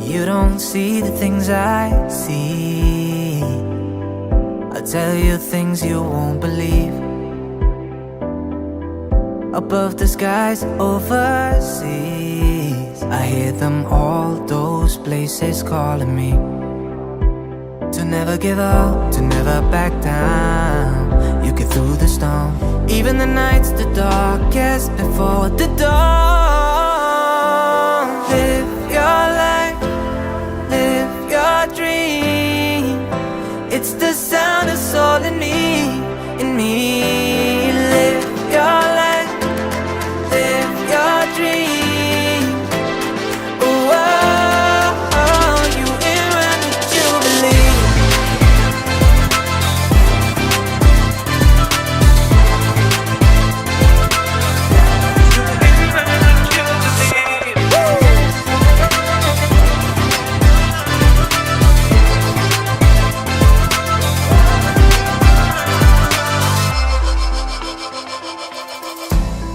You don't see the things I see. I'll tell you things you won't believe. Above the skies overseas, I hear them all, those places calling me. To never give up, to never back down. You get through the storm, even the nights the darkest before the dawn. Live your life, live your dream. It's the sound that's all in me, in me. Live your life, live your dream. Oh, oh, oh, you in when you believe.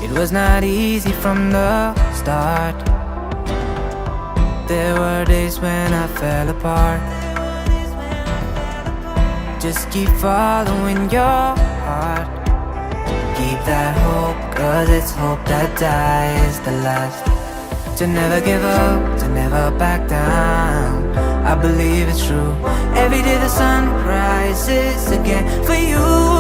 It was not easy from the start. There were days when I fell apart. Just keep following your heart. Keep that hope, 'cause it's hope that dies the last. To never give up, to never back down. I believe it's true. Every day the sun rises again for you.